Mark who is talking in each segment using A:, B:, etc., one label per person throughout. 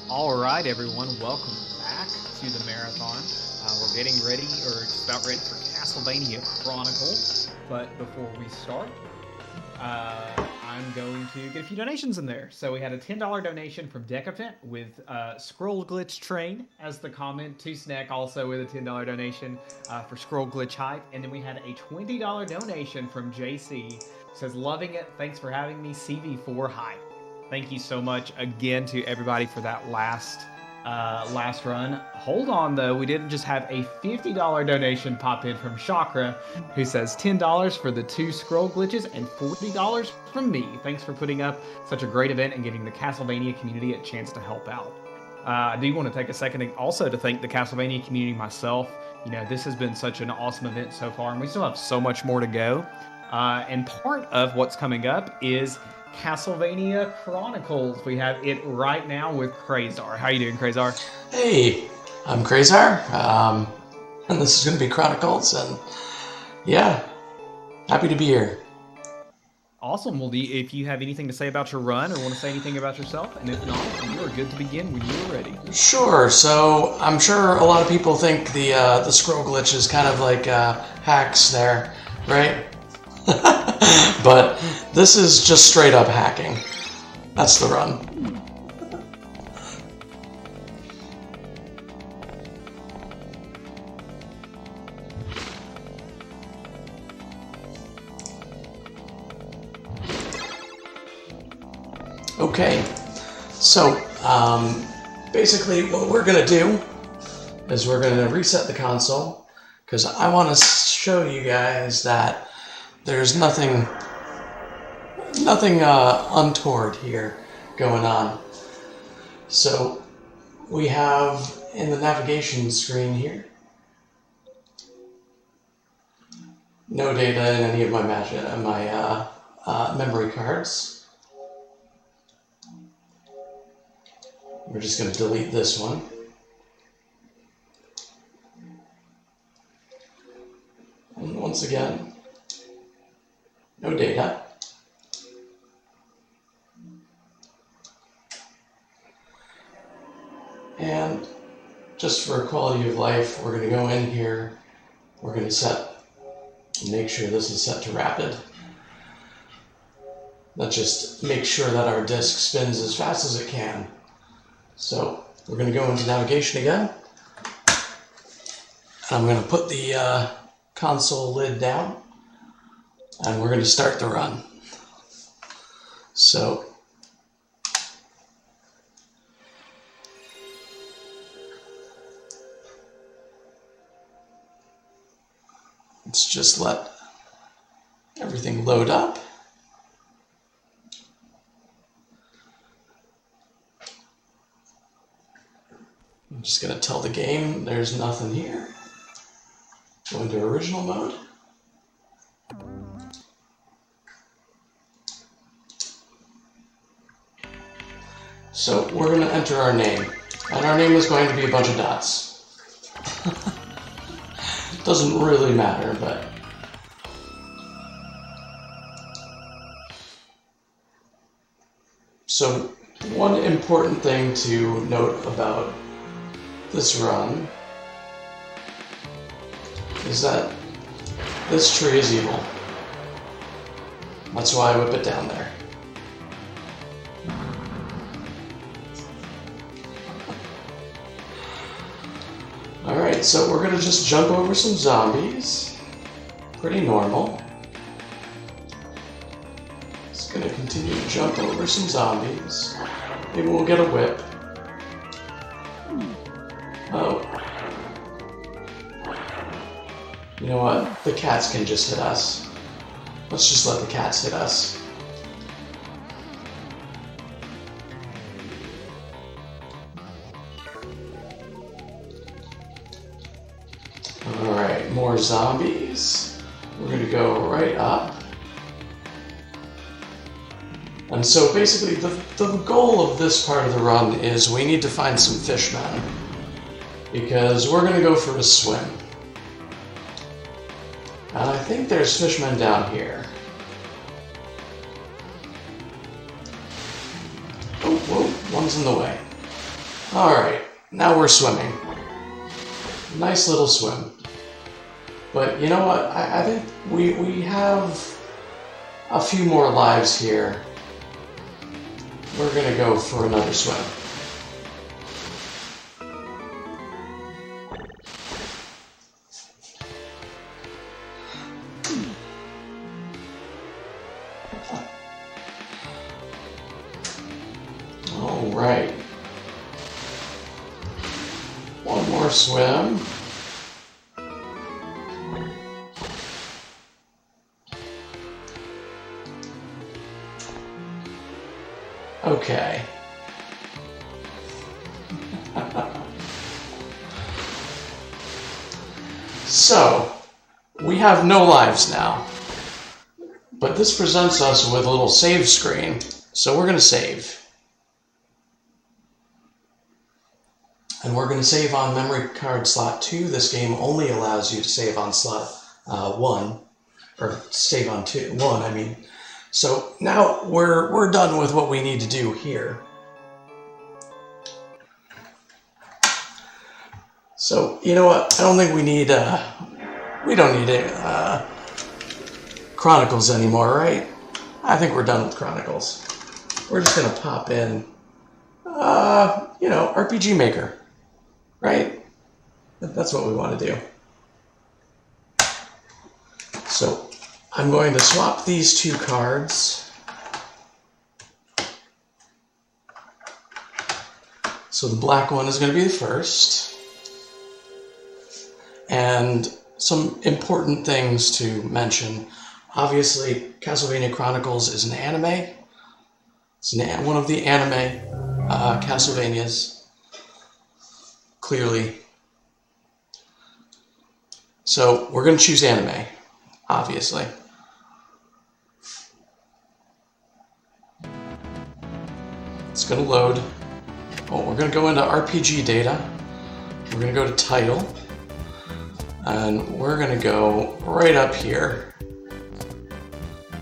A: All right, everyone, welcome back to the marathon. We're getting ready, or just about ready for Castlevania Chronicles. But before we start, I'm going to get a few donations in there. So we had a $10 donation from Decapent with Scroll Glitch Train as the comment. Two Snack also with a $10 donation for Scroll Glitch Hype. And then we had a $20 donation from JC. Says, loving it. Thanks for having me. CV4 Hype. Thank you so much again to everybody for that last run. Hold on though, we didn't just have a $50 donation pop in from Chakra, who says $10 for the two scroll glitches and $40 from me. Thanks for putting up such a great event and giving the Castlevania community a chance to help out. I do want to take a second also to thank the Castlevania community myself. You know, this has been such an awesome event so far, and we still have so much more to go. And part of what's coming up is Castlevania Chronicles. We have it right now with Krayzar. How you doing, Krayzar?
B: Hey, I'm Krayzar, and this is going to be Chronicles, and yeah, happy to be here.
A: Awesome. Well, if you have anything to say about your run or want to say anything about yourself, and if not, you are good to begin when you are ready.
B: Sure, so I'm sure a lot of people think the scroll glitch is kind of like hacks there, right? But this is just straight up hacking. That's the run. Okay, so basically what we're going to do is we're going to reset the console because I want to show you guys that there's nothing untoward here going on. So we have in the navigation screen here no data in any of my memory cards. We're just going to delete this one. And once again, no data. And just for quality of life, we're going to go in here. We're going to make sure this is set to rapid. That just makes sure that our disk spins as fast as it can. So we're going to go into navigation again. And I'm going to put the console lid down. And we're going to start the run. So let's just let everything load up. I'm just going to tell the game there's nothing here. Go into original mode. So we're going to enter our name. And our name is going to be a bunch of dots. Doesn't really matter, but so one important thing to note about this run is that this tree is evil. That's why I whip it down there. Alright, so we're gonna just jump over some zombies. Pretty normal. Just gonna continue to jump over some zombies. Maybe we'll get a whip. Oh. You know what? The cats can just hit us. Let's just let the cats hit us. Alright, more zombies. We're going to go right up. And so basically the goal of this part of the run is we need to find some fishmen. Because we're going to go for a swim. And I think there's fishmen down here. Oh, whoa, one's in the way. Alright, now we're swimming. Nice little swim. But you know what? I think we have a few more lives here. We're gonna go for another swim. Alright. One more swim. Okay. So, we have no lives now. But this presents us with a little save screen. So we're going to save. And we're going to save on memory card slot 2. This game only allows you to save on slot 1. Or save on 1, I mean. So now we're done with what we need to do here. So, you know what? I don't think we need, we don't need Chronicles anymore, right? I think we're done with Chronicles. We're just going to pop in, you know, RPG Maker, right? That's what we want to do. So I'm going to swap these two cards. So the black one is going to be the first. And some important things to mention. Obviously, Castlevania Chronicles is an anime. It's one of the anime Castlevanias, clearly. So we're going to choose anime, obviously. It's going to load. Oh, we're going to go into RPG data. We're going to go to title. And we're going to go right up here.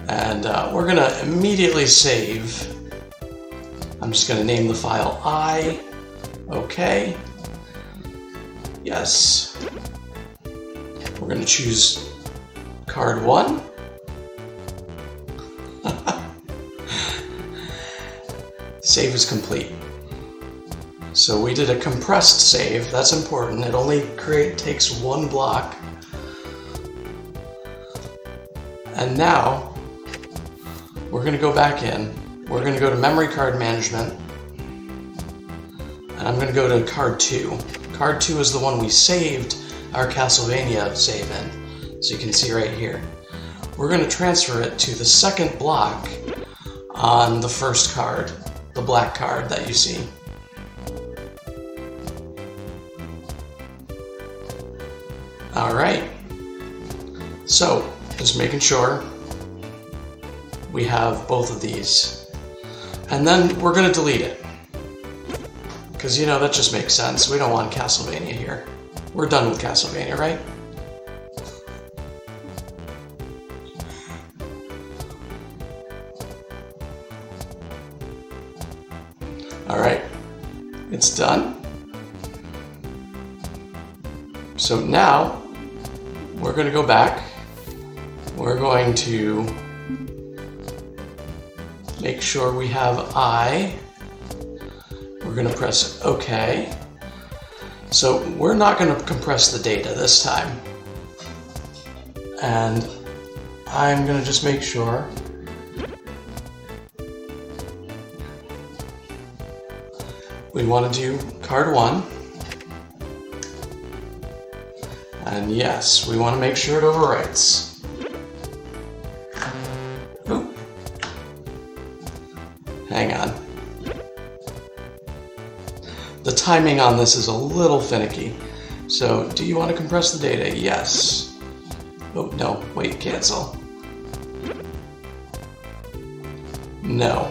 B: And we're going to immediately save. I'm just going to name the file I. Okay. Yes. We're going to choose card 1. Save is complete. So we did a compressed save. That's important. It only takes one block. And now we're going to go back in. We're going to go to memory card management. And I'm going to go to card 2. Card 2 is the one we saved our Castlevania save in. So you can see right here. We're going to transfer it to the second block on the first card, the black card that you see. Alright, so just making sure we have both of these. And then we're going to delete it. Because, you know, that just makes sense. We don't want Castlevania here. We're done with Castlevania, right? Alright, it's done. So now, we're going to go back. We're going to make sure we have I. We're going to press OK. So we're not going to compress the data this time. And I'm going to just make sure we want to do card 1. And yes, we want to make sure it overwrites. Oop. Hang on. The timing on this is a little finicky. So, do you want to compress the data? Yes. Oh, no. Wait, cancel. No.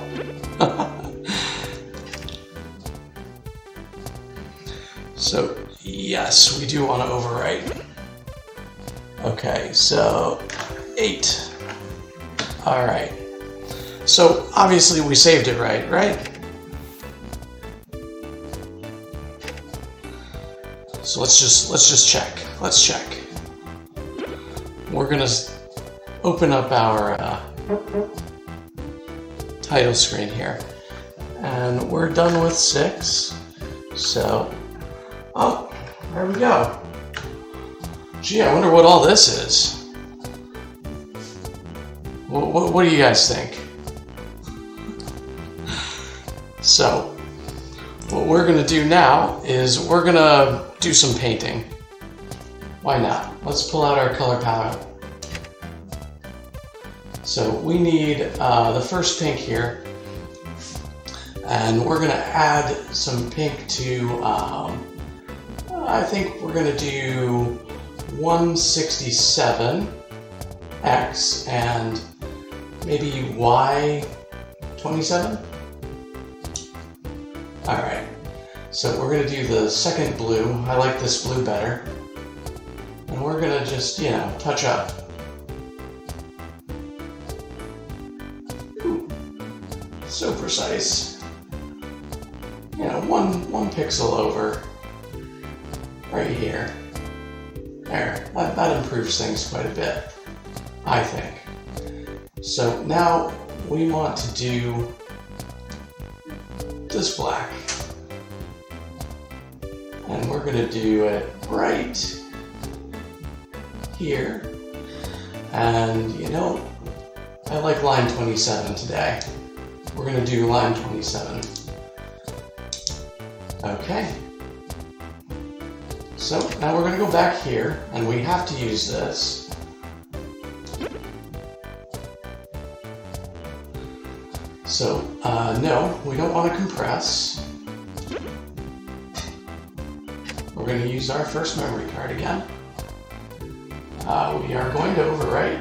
B: So, yes, we do want to overwrite. Okay, so 8. Alright. So, obviously we saved it right? So let's just check. Let's check. We're gonna open up our title screen here, and we're done with 6. So, oh, there we go. Gee, I wonder what all this is. What do you guys think? So, what we're gonna do now is we're gonna do some painting. Why not? Let's pull out our color palette. So we need the first pink here, and we're gonna add some pink to, I think we're gonna do 167X and maybe Y27. All right, so we're gonna do the second blue. I like this blue better. And we're gonna just, you know, touch up. Ooh, so precise. You know, one pixel over right here. There, that improves things quite a bit, I think. So now we want to do this black. And we're gonna do it right here. And you know, I like line 27 today. We're gonna do line 27. Okay. So now we're gonna go back here, and we have to use this. So, no, we don't want to compress. We're going to use our first memory card again. We are going to overwrite.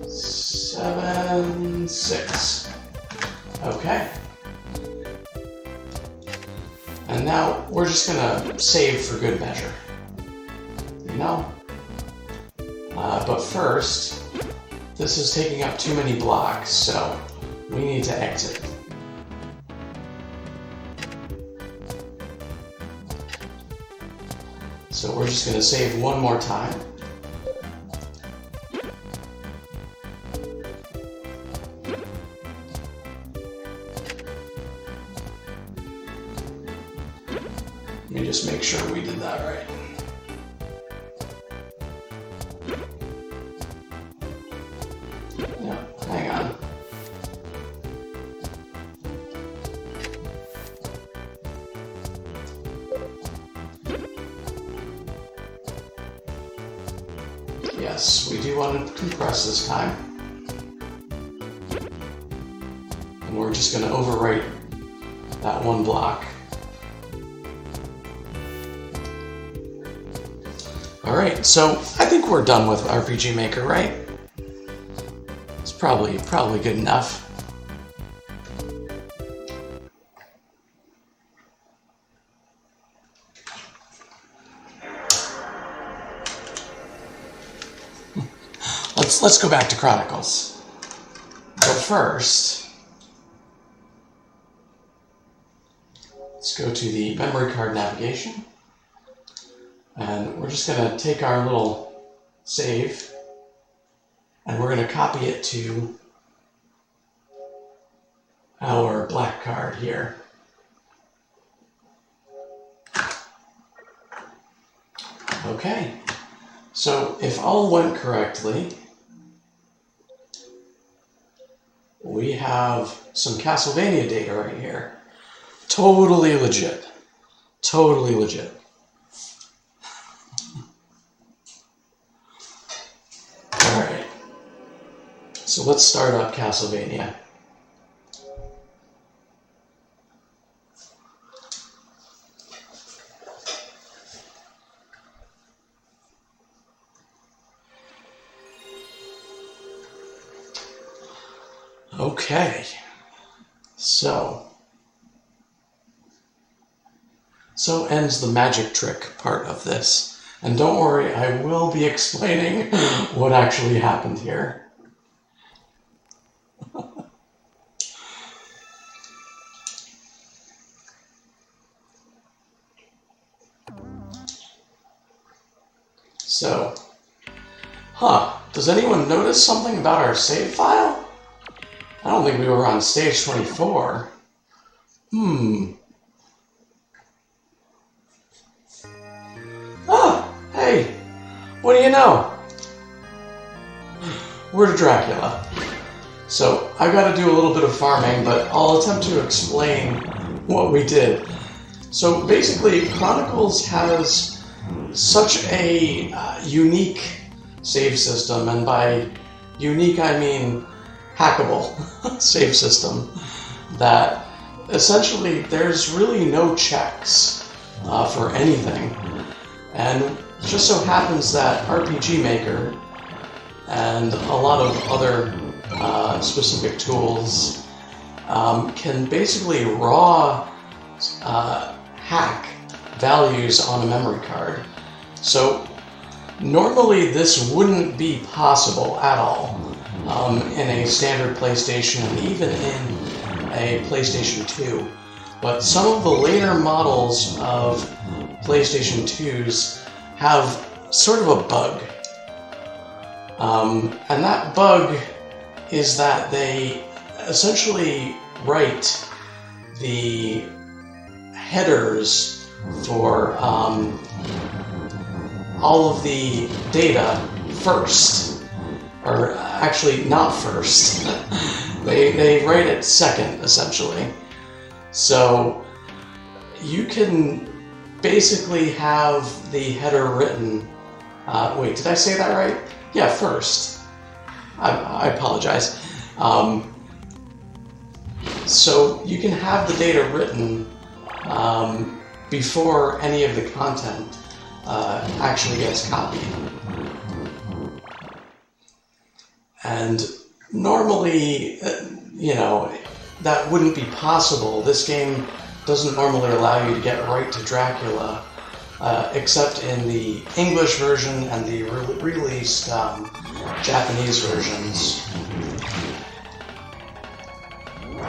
B: 7, 6. Okay. And now we're just going to save for good measure. You know? But first, this is taking up too many blocks, so we need to exit. So we're just going to save one more time. Let me just make sure we did that right. Yeah, hang on. Yes, we do want to compress this time. And we're just going to overwrite that one block. Alright, so I think we're done with RPG Maker, right? It's probably good enough. Let's go back to Chronicles. But first, let's go to the memory card navigation. And we're just going to take our little save, and we're going to copy it to our black card here. Okay, so if all went correctly, we have some Castlevania data right here. Totally legit. Totally legit. Alright. So let's start up Castlevania. Okay, so ends the magic trick part of this. And don't worry, I will be explaining what actually happened here. So, does anyone notice something about our save file? I don't think we were on stage 24. Hey, what do you know? We're to Dracula. So, I've got to do a little bit of farming, but I'll attempt to explain what we did. So, basically, Chronicles has such a unique save system, and by unique I mean hackable save system, that essentially there's really no checks for anything. And it just so happens that RPG Maker and a lot of other specific tools can basically raw hack values on a memory card. So normally this wouldn't be possible at all in a standard PlayStation and even in a PlayStation 2. But some of the later models of PlayStation 2s have sort of a bug. And that bug is that they essentially write the headers for all of the data first. Or actually not first. They write it second, essentially. So you can basically have the header written... wait, did I say that right? Yeah, first. I apologize. So you can have the data written before any of the content actually gets copied. And normally, that wouldn't be possible. This game doesn't normally allow you to get right to Dracula, except in the English version and the released Japanese versions.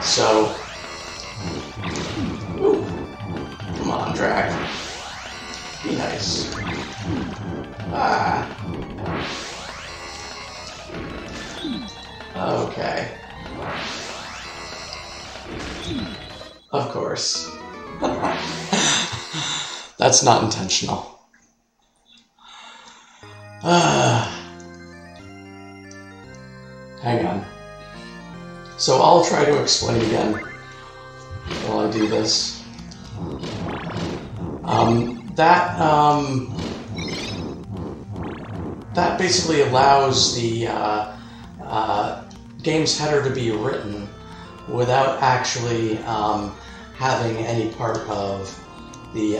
B: So, ooh, come on, Drac. Be nice. Okay. Of course. That's not intentional. Hang on. So I'll try to explain again while I do this. That basically allows the game's header to be written without actually having any part of the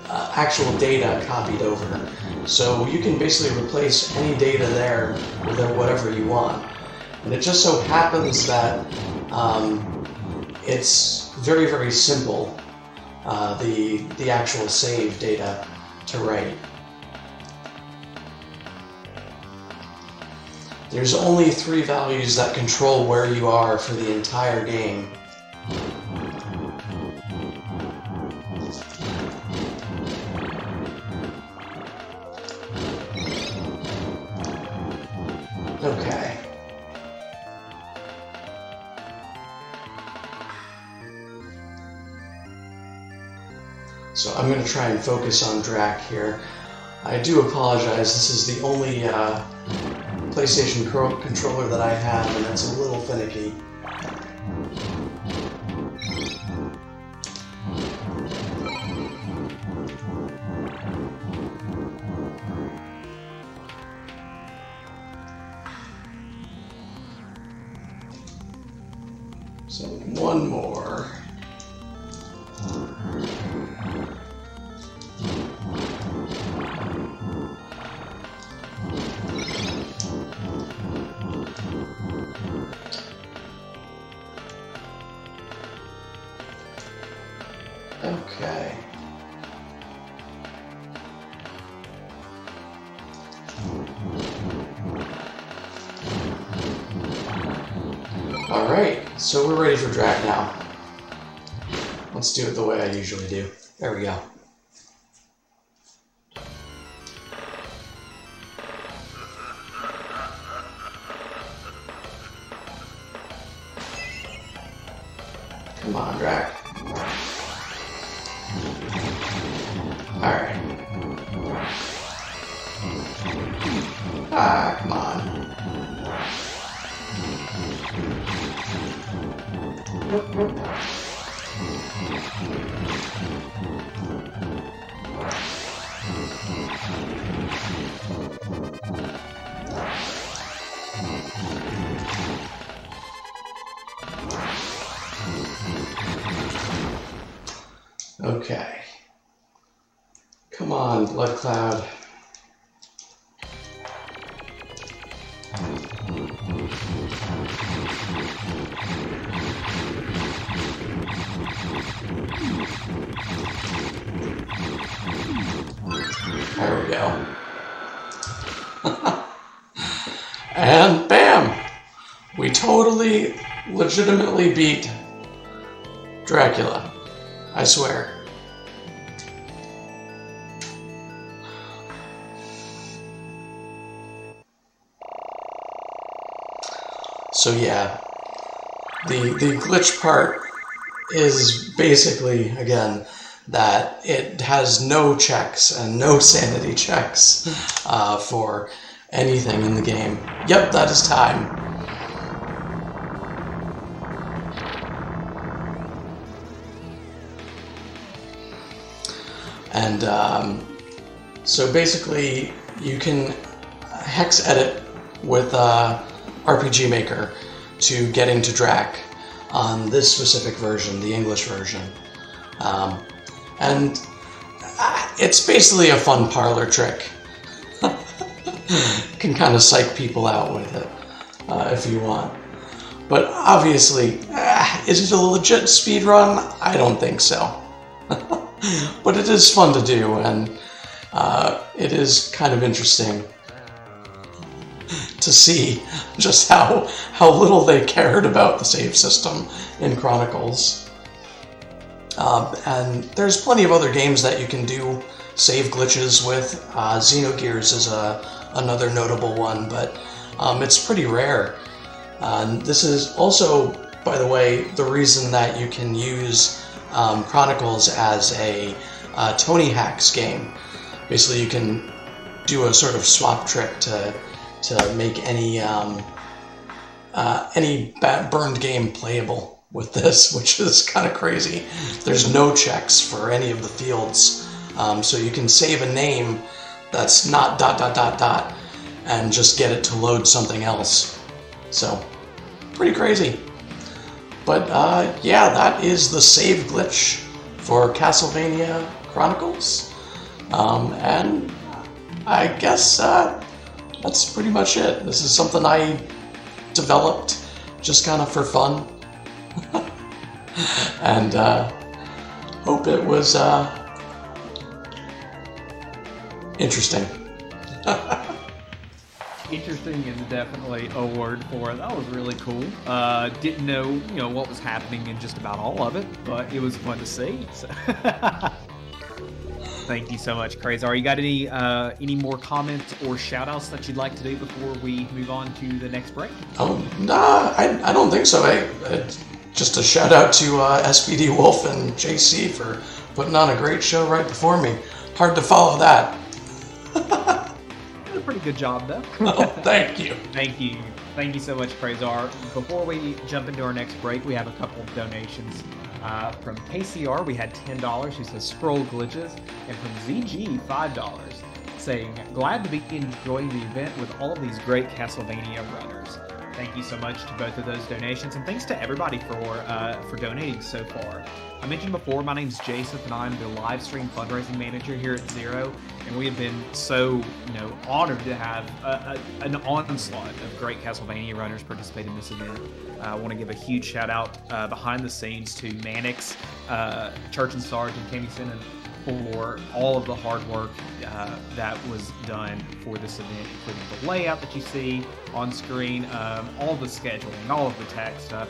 B: actual data copied over. So you can basically replace any data there with whatever you want. And it just so happens that it's very, very simple, the actual save data to write. There's only 3 values that control where you are for the entire game. Okay. So I'm going to try and focus on Drac here. I do apologize, this is the only PlayStation controller that I have, and it's a little finicky. So one more. Okay. Alright, so we're ready for Drac now. Let's do it the way I usually do. There we go. Come on, Drac. Alright. Ah, come on. Okay. Come on, Blood Cloud. There we go. And bam! We totally, legitimately beat Dracula. I swear. So yeah, the glitch part is basically, again, that it has no checks and no sanity checks for anything in the game. Yep, that is time. And so basically, you can hex edit with RPG Maker to get into Drac on this specific version, the English version. And it's basically a fun parlor trick. Can kind of psych people out with it if you want. But obviously, is it a legit speedrun? I don't think so. But it is fun to do, and it is kind of interesting to see just how little they cared about the save system in Chronicles. And there's plenty of other games that you can do save glitches with. Xenogears is another notable one, but it's pretty rare. This is also, by the way, the reason that you can use Chronicles as a Tony Hacks game. Basically, you can do a sort of swap trick to make any burned game playable with this, which is kind of crazy. There's no checks for any of the fields, so you can save a name that's not ... and just get it to load something else. So, pretty crazy. But yeah, that is the save glitch for Castlevania Chronicles. And I guess that's pretty much it. This is something I developed just kind of for fun. And hope it was interesting.
A: Interesting is definitely a word for it. That was really cool. Didn't know, what was happening in just about all of it, but it was fun to see. So. Thank you so much, Krayzar. You got any more comments or shout-outs that you'd like to do before we move on to the next break?
B: Oh, nah, I don't think so. Just a shout-out to SPD Wolf and JC for putting on a great show right before me. Hard to follow that.
A: Did a pretty good job, though.
B: Oh, thank you.
A: Thank you. Thank you so much, Krayzar. Before we jump into our next break, we have a couple of donations. From KCR, we had $10, who says scroll glitches, and from ZG, $5, saying, glad to be enjoying the event with all of these great Castlevania runners. Thank you so much to both of those donations, and thanks to everybody for donating so far. I mentioned before, my name's Jason, and I'm the live stream fundraising manager here at Zero, and we have been so honored to have an onslaught of great Castlevania runners participate in this event. I want to give a huge shout out behind the scenes to Mannix, Church and Sarge, and Tammy Sinan for all of the hard work that was done for this event, including the layout that you see on screen, all the scheduling, all of the tech stuff.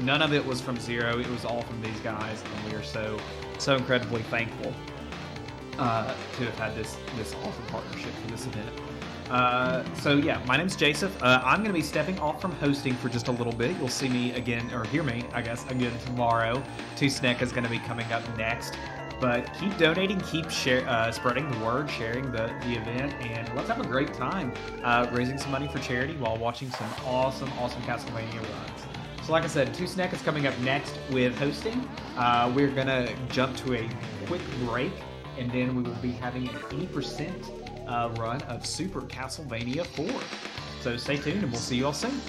A: None of it was from Zero. It was all from these guys, and we are so incredibly thankful. to have had this awesome partnership for this event. So yeah, my name's Joseph. I'm going to be stepping off from hosting for just a little bit. You'll see me again, or hear me, I guess, again tomorrow. T-Snack is going to be coming up next. But keep donating, keep spreading the word, sharing the event, and let's have a great time raising some money for charity while watching some awesome Castlevania runs. So like I said, T-Snack is coming up next with hosting. We're going to jump to a quick break, and then we will be having an 80% run of Super Castlevania 4. So stay tuned, and we'll see you all soon.